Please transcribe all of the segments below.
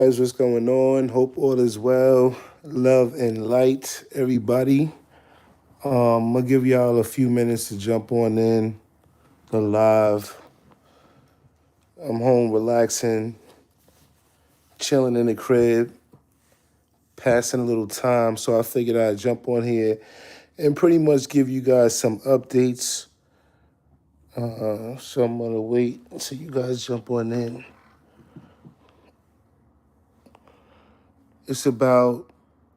Guys, what's going on? Hope all is well. Love and light, everybody. I'm gonna give y'all a few minutes to jump on in the live. I'm home relaxing, chilling in the crib, passing a little time. So I figured I'd jump on here and pretty much give you guys some updates. So I'm gonna wait until you guys jump on in. It's about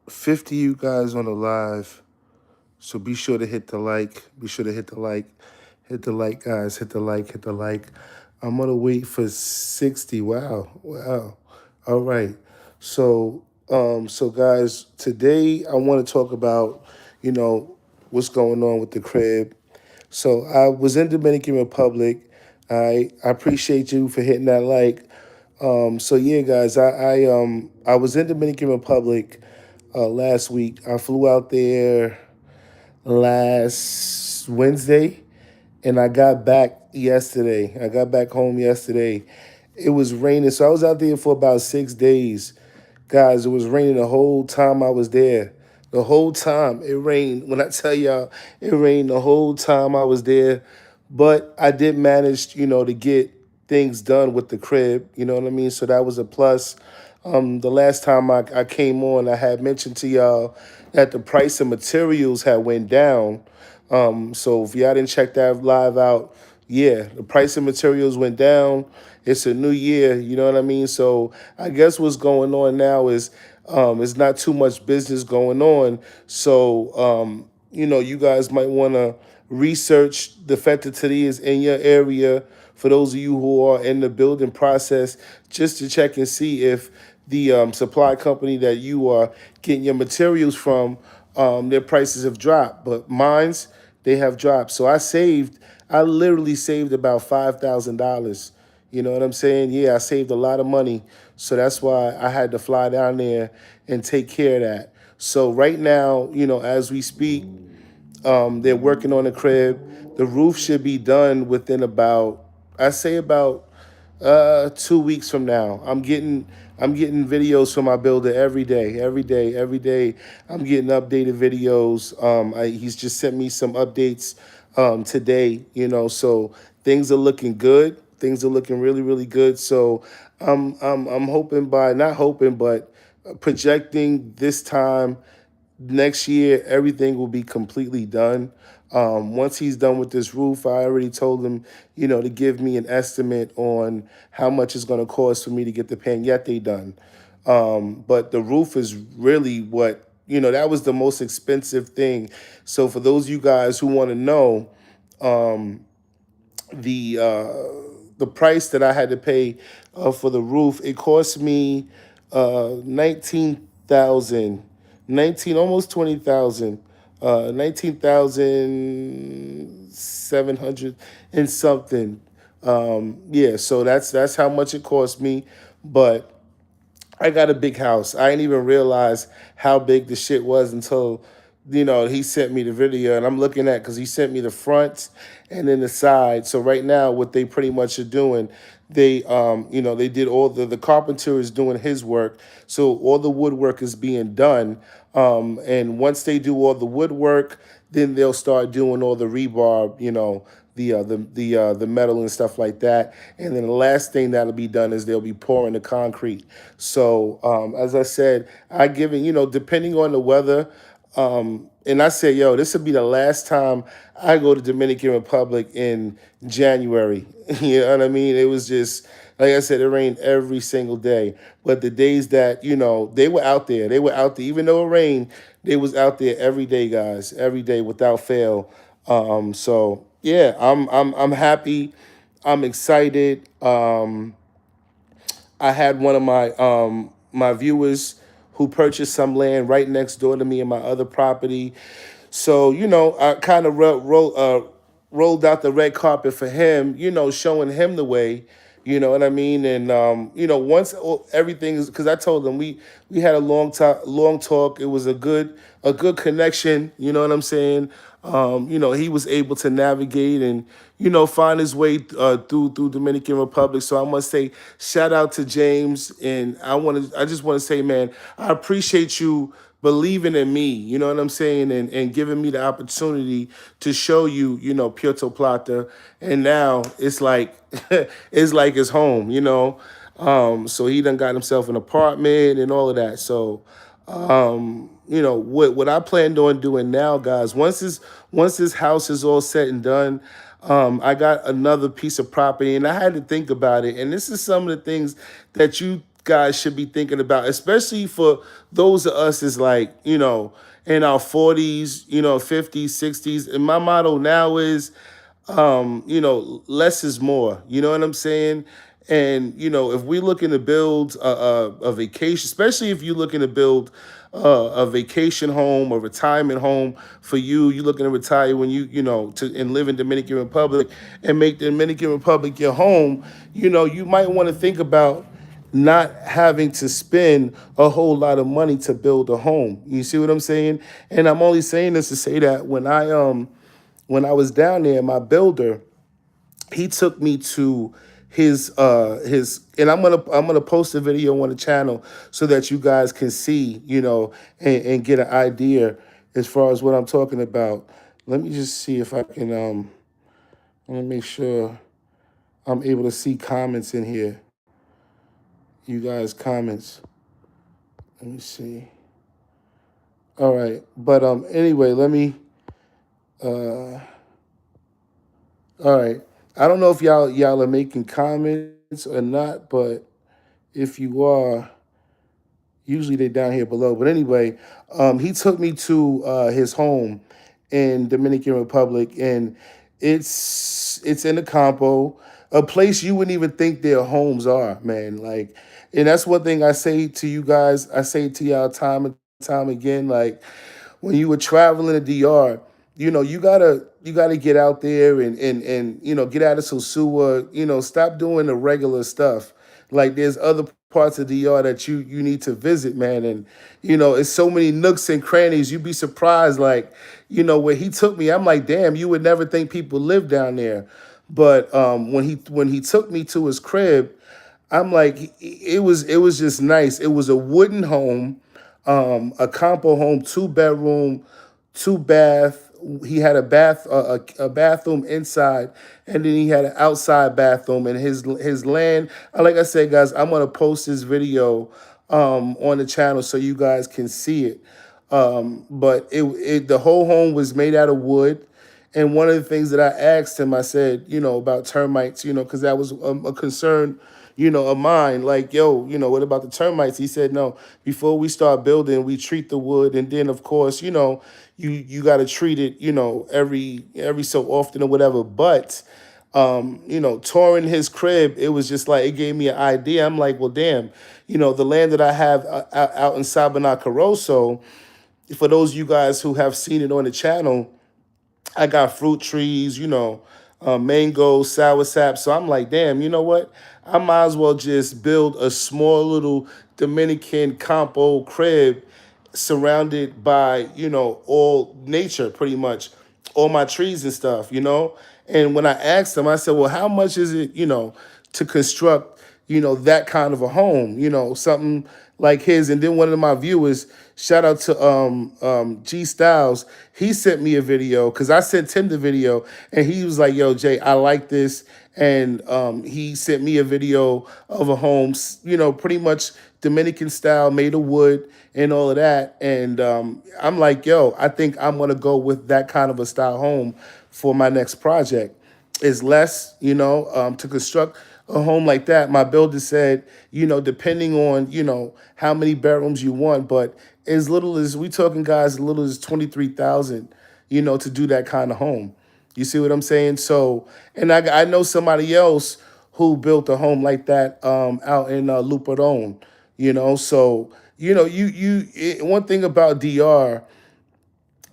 50 you guys on the live. So be sure to hit the like. Be sure to hit the like. Hit the like, guys. Hit the like. Hit the like. I'm gonna wait for 60. Wow. Wow. All right. So guys, today I want to talk about, you know, what's going on with the crib. So I was in Dominican Republic. I appreciate you for hitting that like. So yeah, guys, I was in Dominican Republic last week. I flew out there last Wednesday, and I got back yesterday. I got back home yesterday. It was raining, so I was out there for about 6 days. Guys, it was raining the whole time I was there. The whole time it rained. When I tell y'all, it rained the whole time I was there. But I did manage, to get things done with the crib. You know what I mean? So that was a plus. The last time I came on, I had mentioned to y'all that the price of materials had went down. So if y'all didn't check that live out, yeah, the price of materials went down. It's a new year, you know what I mean? So I guess what's going on now is it's not too much business going on. So you guys might want to research the facilities in your area for those of you who are in the building process, just to check and see if the supply company that you are getting your materials from, their prices have dropped. But mine's, they have dropped. So I literally saved about $5,000. You know what I'm saying? Yeah, I saved a lot of money. So that's why I had to fly down there and take care of that. So right now, as we speak, they're working on the crib. The roof should be done within about, I say about 2 weeks from now. I'm getting videos from my builder every day. I'm getting updated videos. He's just sent me some updates today. So things are looking good. Things are looking really, really good. So I'm hoping by not hoping, but projecting this time next year, everything will be completely done. Once he's done with this roof, I already told him, to give me an estimate on how much it's going to cost for me to get the pañete done. But the roof is really what, that was the most expensive thing. So for those of you guys who want to know, the price that I had to pay for the roof, it cost me 19,000, 19 almost 20,000, 19,700 and something. Yeah, so that's how much it cost me. But I got a big house. I didn't even realize how big the shit was until, he sent me the video, and I'm looking at, because he sent me the front and then the side. So right now, what they pretty much are doing, they did all the carpenter is doing his work. So all the woodwork is being done. And once they do all the woodwork, then they'll start doing all the rebar, the metal and stuff like that. And then the last thing that'll be done is they'll be pouring the concrete. So as I said, I give it, depending on the weather. And I said, yo, this will be the last time I go to Dominican Republic in January. You know what I mean? It was just, like I said, it rained every single day. But the days that, they were out there. They were out there. Even though it rained, they was out there every day, guys. Every day without fail. So yeah, I'm happy. I'm excited. I had one of my viewers who purchased some land right next door to me in my other property. So I kind of rolled out the red carpet for him. Showing him the way. You know what I mean? And once everything is, because I told him we had a long talk. It was a good connection. You know what I'm saying? he was able to navigate and find his way through Dominican Republic. So I must say, shout out to James, and I just want to say, man, I appreciate you believing in me. You know what I'm saying, and giving me the opportunity to show you, Puerto Plata, and now it's like it's like his home. So he done got himself an apartment and all of that. So what I planned on doing now, guys, once this house is all said and done, I got another piece of property, and I had to think about it. And this is some of the things that you guys should be thinking about, especially for those of us is like, in our 40s, 50s, 60s. And my motto now is less is more. You know what I'm saying? And if we're looking to build a vacation, especially if you're looking to build a vacation home or retirement home for you, you're looking to retire when and live in Dominican Republic and make the Dominican Republic your home. You might want to think about not having to spend a whole lot of money to build a home. You see what I'm saying? And I'm only saying this to say that when I was down there, my builder, he took me to his and I'm gonna post a video on the channel so that you guys can see, and get an idea as far as what I'm talking about. Let me just see if I can let me make sure I'm able to see comments in here. You guys comments. Let me see. All right. But anyway, let me all right. I don't know if y'all are making comments or not, but if you are, usually they're down here below. But anyway, he took me to his home in Dominican Republic, and it's in the Campo, a place you wouldn't even think their homes are, man. Like, and that's one thing I say to you guys. I say to y'all time and time again, like when you were traveling to DR, you gotta get out there and get out of Sosua, stop doing the regular stuff. Like there's other parts of DR that you need to visit, man. And it's so many nooks and crannies. You'd be surprised, like, where he took me, I'm like, damn, you would never think people live down there. But when he took me to his crib, I'm like, it was just nice. It was a wooden home, a compo home, 2 bedroom, 2 bath. He had a bathroom inside, and then he had an outside bathroom. And his land, like I said, guys, I'm gonna post this video on the channel so you guys can see it. But the whole home was made out of wood. And one of the things that I asked him, I said, about termites, because that was a concern, of mine. Like, yo, what about the termites? He said, no, before we start building, we treat the wood. And then, of course, you got to treat it, every so often or whatever. But, touring his crib, it was just like, it gave me an idea. I'm like, well, damn, the land that I have out in Sabana Caroso, for those of you guys who have seen it on the channel, I got fruit trees, mangoes, sour sap. So I'm like, damn, you know what? I might as well just build a small little Dominican campo crib surrounded by, all nature pretty much, all my trees and stuff. And when I asked him, I said, well, how much is it, to construct, that kind of a home, something like his. And then one of my viewers, shout out to G Styles, he sent me a video because I sent him the video, and he was like, yo, Jay, I like this. And he sent me a video of a home, pretty much Dominican style, made of wood and all of that. And I'm like, yo, I think I'm gonna go with that kind of a style home for my next project. Is less, to construct a home like that. My builder said, depending on, how many bedrooms you want, but as little as, we talking, guys, as little as 23,000, to do that kind of home. You see what I'm saying? So, and I know somebody else who built a home like that out in Luperon, so, one thing about DR,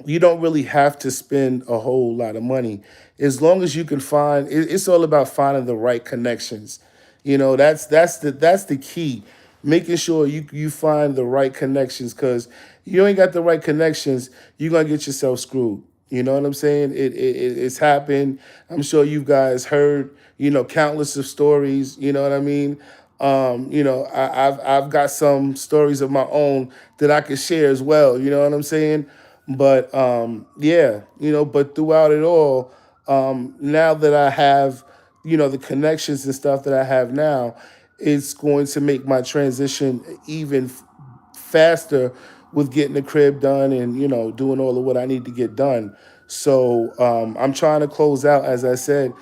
you don't really have to spend a whole lot of money as long as you can find it's all about finding the right connections. That's the key, making sure you find the right connections, because you ain't got the right connections, you're gonna get yourself screwed. You know what I'm saying? It's happened. I'm sure you guys heard, countless of stories. You know what I mean? I've got some stories of my own that I could share as well. You know what I'm saying? But yeah, but throughout it all, now that I have, the connections and stuff that I have now, it's going to make my transition even faster with getting the crib done and doing all of what I need to get done. So I'm trying to close out, as I said,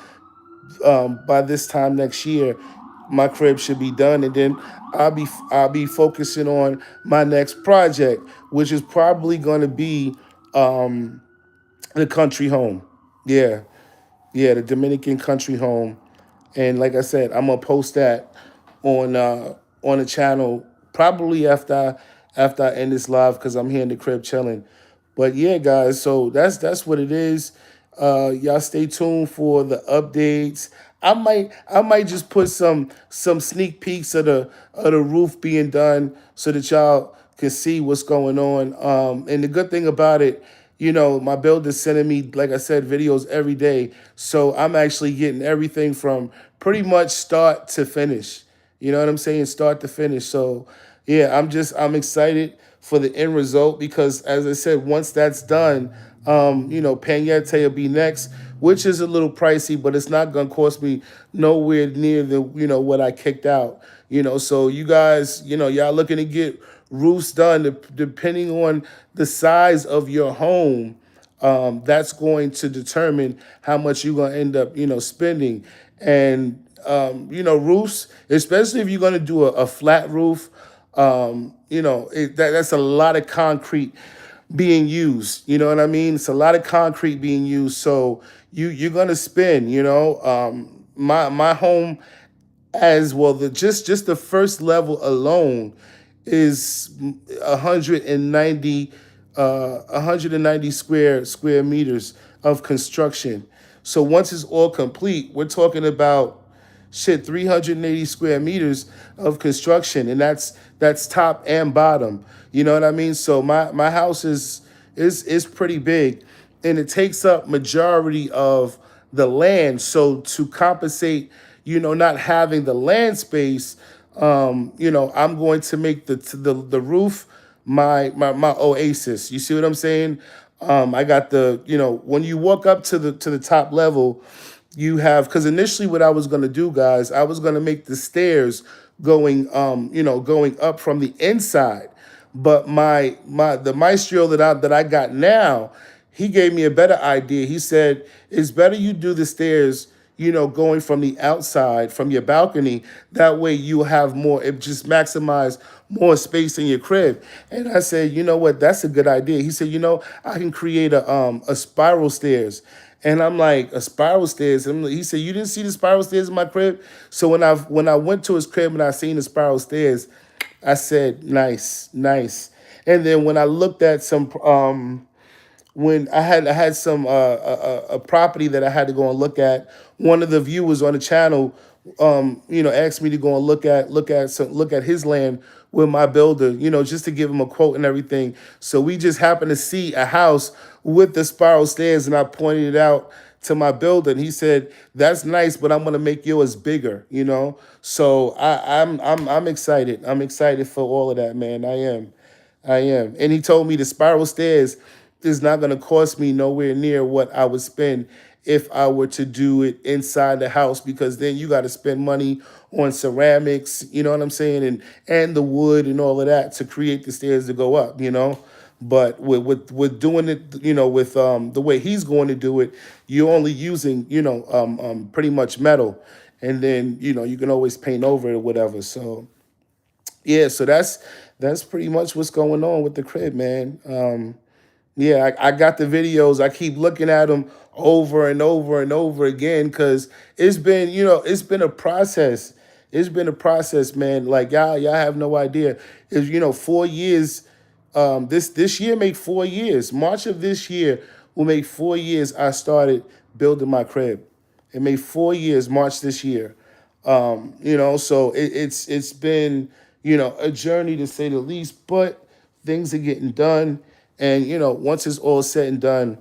by this time next year, my crib should be done, and then I'll be focusing on my next project, which is probably going to be the country home. Yeah, yeah, the Dominican country home. And like I said, I'm gonna post that on the channel probably after I end this live because I'm here in the crib chilling. But yeah, guys, so that's what it is. Y'all stay tuned for the updates. I might just put some sneak peeks of the roof being done so that y'all can see what's going on. And the good thing about it, my builder's sending me, like I said, videos every day. So I'm actually getting everything from pretty much start to finish. You know what I'm saying? Start to finish. So yeah, I'm excited for the end result because as I said, once that's done, Pañete will be next, which is a little pricey, but it's not gonna cost me nowhere near the what I kicked out. So you guys, y'all looking to get roofs done, depending on the size of your home, that's going to determine how much you're going to end up, spending. And, roofs, especially if you're going to do a flat roof, that's a lot of concrete being used. You know what I mean? It's a lot of concrete being used. So you're going to spend, my home as well, the just the first level alone is 190 190 square meters of construction. So once it's all complete, we're talking about shit 380 square meters of construction, and that's top and bottom. You know what I mean? So my house is pretty big, and it takes up majority of the land. So to compensate, not having the land space, I'm going to make the roof my oasis. You see what I'm saying? I got when you walk up to the top level, you have, because initially what I was going to do, guys, I was going to make the stairs going up from the inside, but the maestro that I got now, he gave me a better idea. He said it's better you do the stairs, going from the outside, from your balcony. That way you have more, it just maximize more space in your crib. And I said, you know what, that's a good idea. He said, I can create a spiral stairs. And I'm like, a spiral stairs. He said, you didn't see the spiral stairs in my crib? So when I went to his crib and I seen the spiral stairs, I said, nice, nice. And then when I looked at some when I had some a property that I had to go and look at. One of the viewers on the channel, asked me to go and look at his land with my builder, just to give him a quote and everything. So we just happened to see a house with the spiral stairs, and I pointed it out to my builder, and he said, "That's nice, but I'm gonna make yours bigger." So I'm excited. I'm excited for all of that, man. I am. And he told me the spiral stairs is not going to cost me nowhere near what I would spend if I were to do it inside the house, because then you got to spend money on ceramics, you know what I'm saying, and the wood and all of that to create the stairs to go up. But with doing it, with the way he's going to do it, you're only using, pretty much metal, and then you can always paint over it or whatever. So yeah, so that's pretty much what's going on with the crib, man. Yeah, I got the videos. I keep looking at them over and over and over again because it's been a process. It's been a process, man. Like y'all have no idea. Is 4 years. This year make 4 years. March of this year will make 4 years. I started building my crib. It made 4 years. March this year. So it's been a journey to say the least, but things are getting done, and once it's all said and done,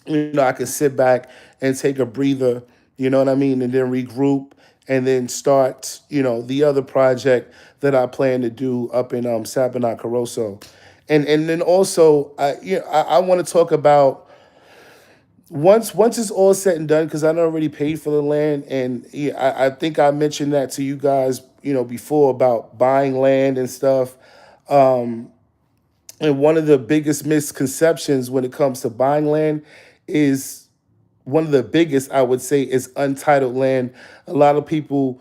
I can sit back and take a breather, you know what I mean, and then regroup and then start, the other project that I plan to do up in Sabana Caroso. And then also I want to talk about once it's all said and done, because I already paid for the land, and yeah, I think I mentioned that to you guys, before about buying land and stuff. And one of the biggest misconceptions when it comes to buying land is one of the biggest, I would say, is untitled land. A lot of people,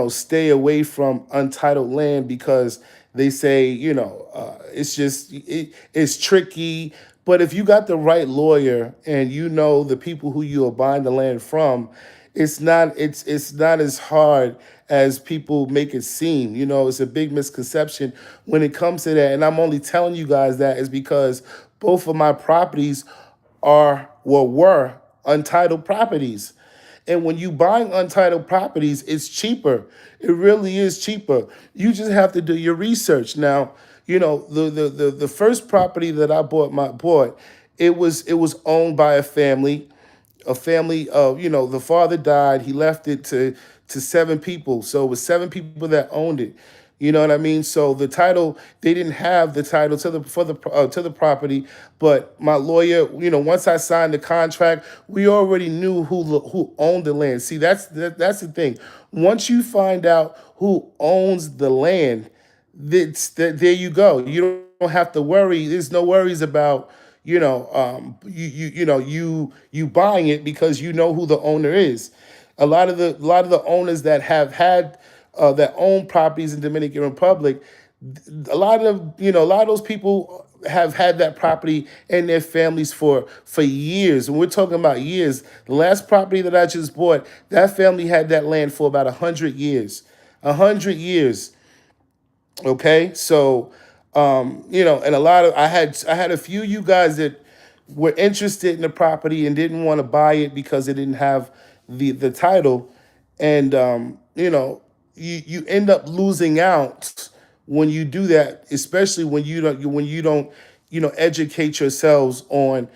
stay away from untitled land because they say, it's tricky. But if you got the right lawyer and you know the people who you are buying the land from, it's not as hard as people make it seem. It's a big misconception when it comes to that. And I'm only telling you guys that is because both of my properties were untitled properties. And when you buying untitled properties, it's cheaper. It really is cheaper. You just have to do your research. Now, the first property that I bought, it was owned by a family of, the father died. He left it to seven people, so it was seven people that owned it. You know what I mean? So the title, they didn't have the title to the property, but my lawyer, once I signed the contract, we already knew who owned the land. See, that's the thing. Once you find out who owns the land, there you go. You don't have to worry. There's no worries about you buying it because you know who the owner is. A lot of the owners that have had that own properties in Dominican Republic, a lot of those people have had that property and their families for years. And we're talking about years. The last property that I just bought, that family had that land for about 100 years. 100 years. Okay, so and I had a few of you guys that were interested in the property and didn't want to buy it because it didn't have the title, and you end up losing out when you do that, especially when you don't educate yourselves on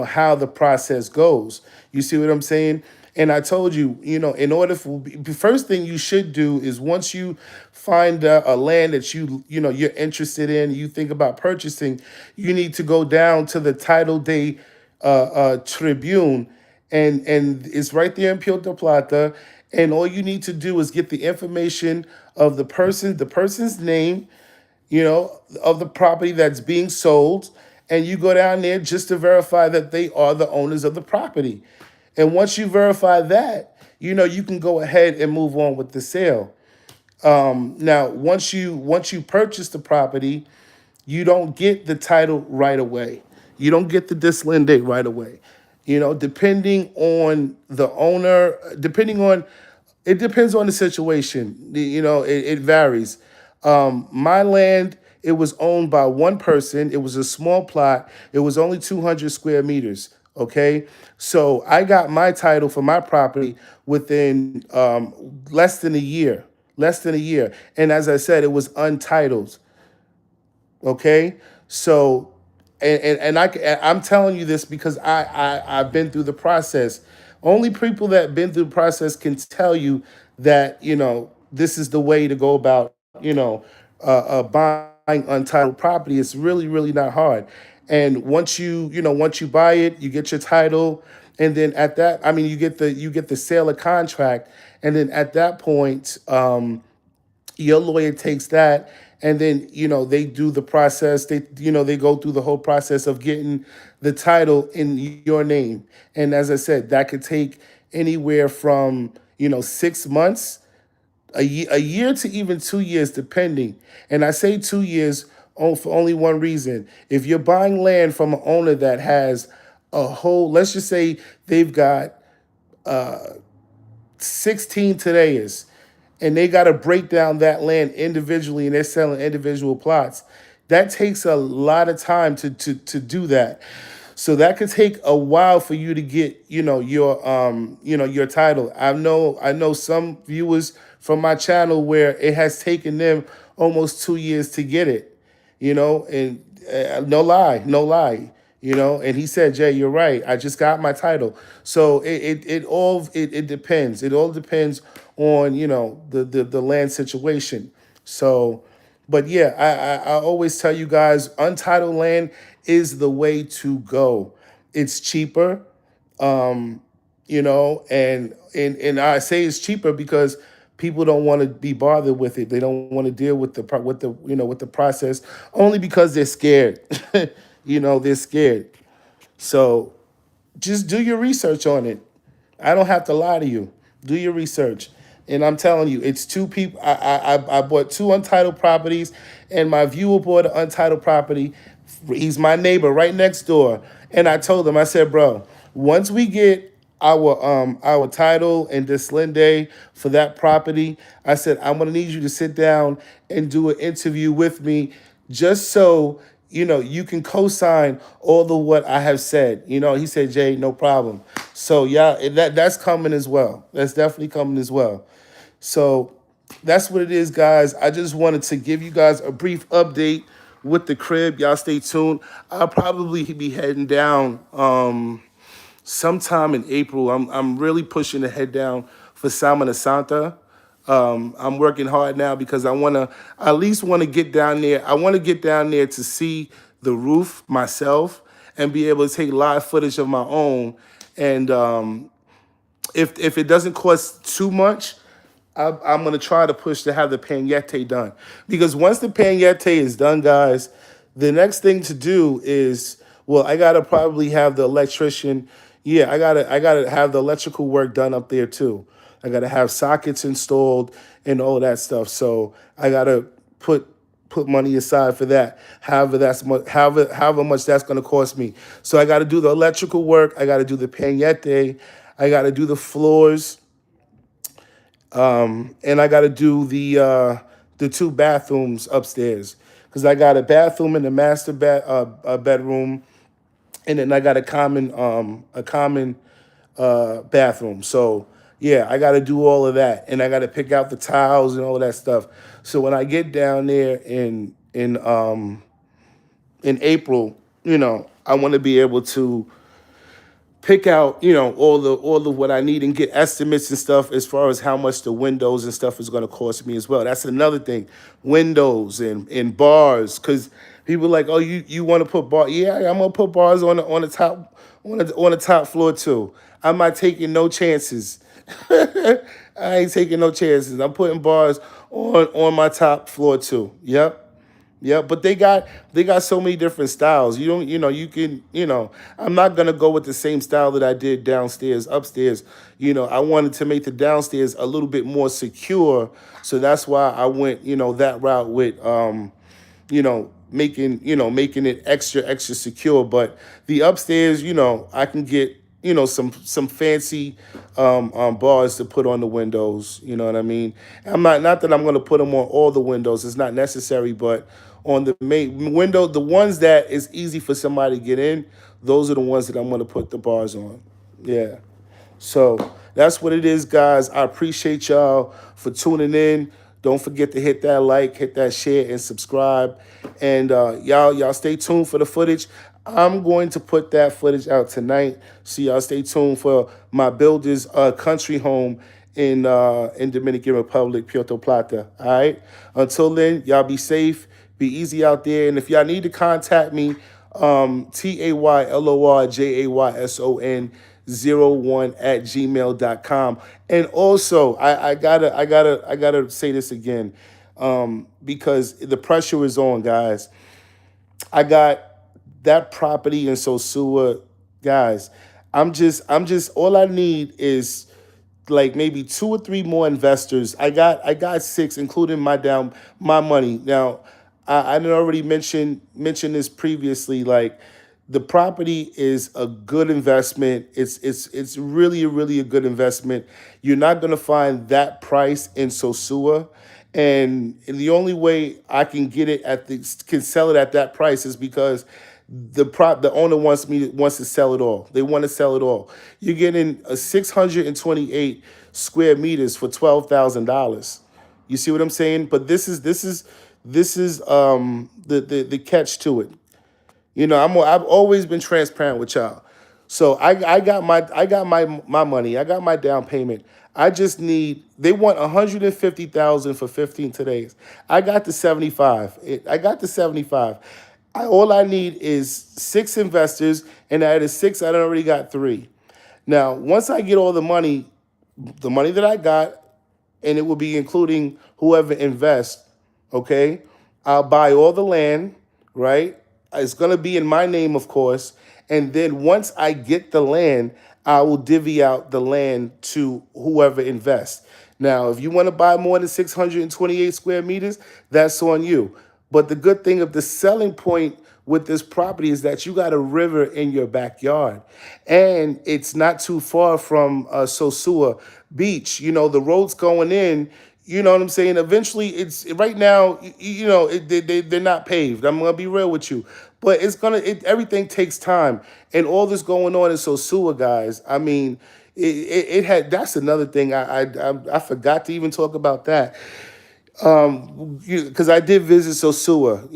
how the process goes. You see what I'm saying? And I told you, in order for the first thing you should do is once you find a land that you're interested in, you think about purchasing, you need to go down to the title day tribune, and it's right there in Puerto Plata. And all you need to do is get the information of the person's name, of the property that's being sold, and you go down there just to verify that they are the owners of the property. And once you verify that, you can go ahead and move on with the sale. Now, once you purchase the property, you don't get the title right away. You don't get the discipline date right away. Depending on the owner, it depends on the situation. It varies. My land, it was owned by one person. It was a small plot. It was only 200 square meters. Okay, so I got my title for my property within less than a year. Less than a year, and as I said, it was untitled. Okay, so I'm telling you this because I've been through the process. Only people that been through the process can tell you that this is the way to go about buying untitled property. It's really not hard. And once you buy it, you get your title, and then at that, I mean, you get the sale of contract, and then at that point, your lawyer takes that, and then they do the process. They go through the whole process of getting the title in your name. And as I said, that could take anywhere from 6 months, a year to even 2 years, depending. And I say 2 years for only one reason. If you're buying land from an owner that has a whole, let's just say they've got 16 todayers, and they got to break down that land individually, and they're selling individual plots. That takes a lot of time to do that. So that could take a while for you to get, your title. I know some viewers from my channel where it has taken them almost 2 years to get it, and no lie, no lie. And he said, Jay, you're right. I just got my title. So it depends. It all depends on, the land situation. So, but yeah, I always tell you guys, untitled land is the way to go. It's cheaper, and I say it's cheaper because people don't want to be bothered with it. They don't want to deal with the process, only because they're scared. They're scared. So just do your research on it. I don't have to lie to you. Do your research. And I'm telling you, it's two people. I bought two untitled properties, and my viewer bought an untitled property. He's my neighbor right next door. And I told him, I said, bro, once we get our title and Deslinde for that property, I said, I'm gonna need you to sit down and do an interview with me, just so you can co-sign all the what I have said. He said, Jay, no problem. So yeah, that's coming as well. That's definitely coming as well. So that's what it is, guys. I just wanted to give you guys a brief update with the crib. Y'all stay tuned. I'll probably be heading down sometime in April. I'm really pushing to head down for Semana Santa. I'm working hard now because I at least want to get down there. I want to get down there to see the roof myself and be able to take live footage of my own. And if it doesn't cost too much, I'm going to try to push to have the pañete done. Because once the pañete is done, guys, the next thing to do is, well, I got to probably have the electrician. Yeah, I gotta have the electrical work done up there too. I gotta have sockets installed and all that stuff. So I gotta put money aside for that. However much that's gonna cost me. So I gotta do the electrical work. I gotta do the pañete. I gotta do the floors. And I got to do the two bathrooms upstairs because I got a bathroom in the bedroom, and then I got a common bathroom. So yeah, I got to do all of that, and I got to pick out the tiles and all of that stuff. So when I get down there in April, I want to be able to pick out, all the what I need and get estimates and stuff as far as how much the windows and stuff is going to cost me as well. That's another thing, windows and bars, because people are like, oh, you want to put bar? Yeah, I'm gonna put bars on the top floor too. I'm not taking no chances. I ain't taking no chances. I'm putting bars on my top floor too. Yep. Yeah, but they got so many different styles. You don't, you can, I'm not gonna go with the same style that I did downstairs, upstairs. I wanted to make the downstairs a little bit more secure, so that's why I went, that route with, making it extra secure. But the upstairs, I can get, some fancy bars to put on the windows. You know what I mean? I'm not that I'm gonna put them on all the windows. It's not necessary, but on the main window, the ones that is easy for somebody to get in, those are the ones that I'm gonna put the bars on. Yeah. So that's what it is, guys. I appreciate y'all for tuning in. Don't forget to hit that like, hit that share, and subscribe. And y'all stay tuned for the footage. I'm going to put that footage out tonight. So y'all stay tuned for my builder's country home in Dominican Republic, Puerto Plata. All right. Until then, y'all be safe, be easy out there. And if y'all need to contact me, taylorjayson01@gmail.com. And also, I gotta say this again, because the pressure is on, guys. I got that property in Sosua, guys. I'm just all I need is like maybe two or three more investors. I got six, including my money. Now, I did already mention this previously. Like, the property is a good investment. It's really a good investment. You're not gonna find that price in Sosua. And the only way I can get it can sell it at that price is because the owner wants to sell it all. They want to sell it all. You're getting a 628 square meters for $12,000. You see what I'm saying? But this is the catch to it. I've always been transparent with y'all. So I got my money. I got my down payment. I just need they want 150,000 for 15 today's. I got the 75. I got the 75. All I need is six investors, and out of six, I done already got three. Now, once I get all the money that I got, and it will be including whoever invests, okay? I'll buy all the land, right? It's gonna be in my name, of course. And then once I get the land, I will divvy out the land to whoever invests. Now, if you want to buy more than 628 square meters, that's on you. But the good thing of the selling point with this property is that you got a river in your backyard, and it's not too far from Sosua Beach. The roads going in. You know what I'm saying? Eventually, it's right now. They're not paved. I'm gonna be real with you, but everything takes time, and all this going on in Sosua, guys. I mean, it had. That's another thing. I forgot to even talk about that because I did visit Sosua,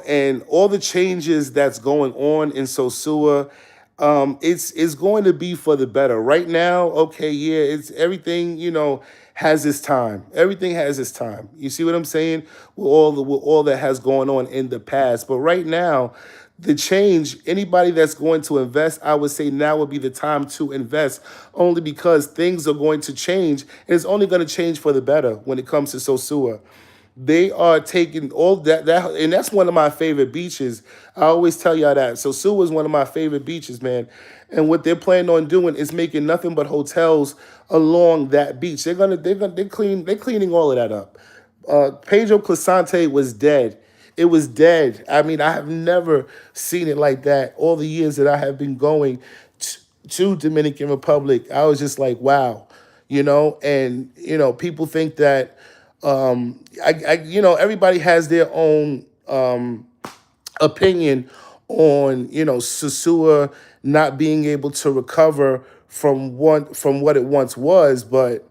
and all the changes that's going on in Sosua, it's going to be for the better. Right now, okay, yeah, it's everything, has its time. Everything has its time. You see what I'm saying? With all that has going on in the past, but right now, the change, anybody that's going to invest, I would say now would be the time to invest, only because things are going to change, and it's only going to change for the better when it comes to Sosua. They are taking all that, and that's one of my favorite beaches. I always tell y'all that. Sosua is one of my favorite beaches, man. And what they're planning on doing is making nothing but hotels along that beach. They're cleaning all of that up. Pedro Clisante was dead. It was dead. I mean, I have never seen it like that. All the years that I have been going to Dominican Republic, I was just like, wow, And people think that everybody has their own opinion on Sosua not being able to recover from what it once was, but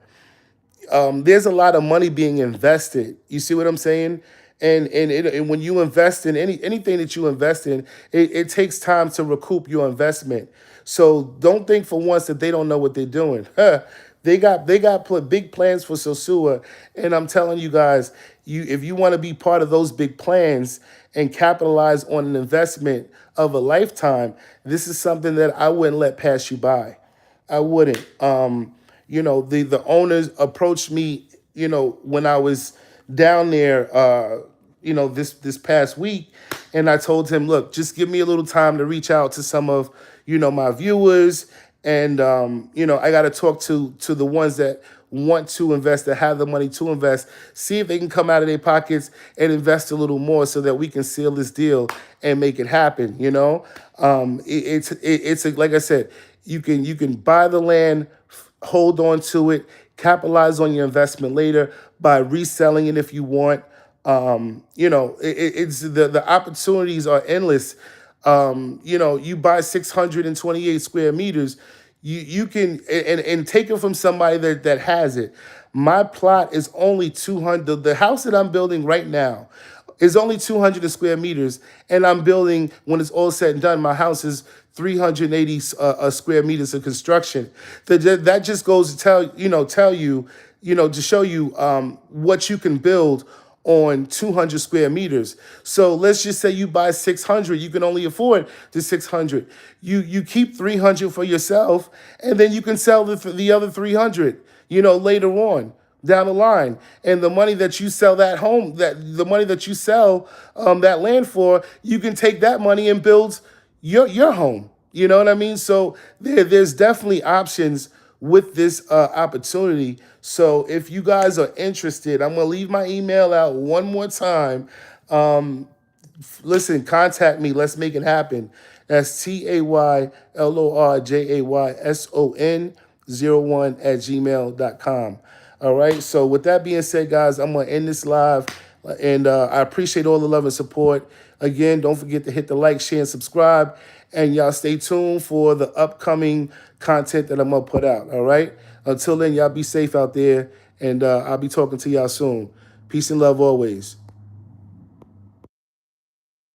there's a lot of money being invested. You see what I'm saying? And when you invest in anything that you invest in, it takes time to recoup your investment. So don't think for once that they don't know what they're doing. They got big plans for Sosua, and I'm telling you guys, if you want to be part of those big plans and capitalize on an investment of a lifetime, this is something that I wouldn't let pass you by. I wouldn't. The owners approached me, when I was down there, this past week, and I told him, look, just give me a little time to reach out to some of, my viewers, and I got to talk to the ones that want to invest, that have the money to invest, see if they can come out of their pockets and invest a little more so that we can seal this deal and make it happen. Like I said, you can buy the land, hold on to it, capitalize on your investment later by reselling it if you want. It's the opportunities are endless. You buy 628 square meters, you can and take it from somebody that has it. My plot is only 200. The house that I'm building right now is only 200 square meters, and I'm building, when it's all said and done, my house is 380 square meters of construction. That just goes to tell you, to show you what you can build on 200 square meters. So let's just say you buy 600, you can only afford the 600. You keep 300 for yourself, and then you can sell the other 300, later on down the line. And the money that you sell the money that you sell that land for, you can take that money and build your home. You know what I mean? So there's definitely options with this opportunity. So if you guys are interested, I'm gonna leave my email out one more time. Listen, contact me. Let's make it happen. That's taylorjayson01@gmail.com. All right. So with that being said, guys, I'm gonna end this live, and I appreciate all the love and support. Again, don't forget to hit the like, share, and subscribe. And y'all stay tuned for the upcoming content that I'm gonna put out. All right. Until then, y'all be safe out there, and I'll be talking to y'all soon. Peace and love always.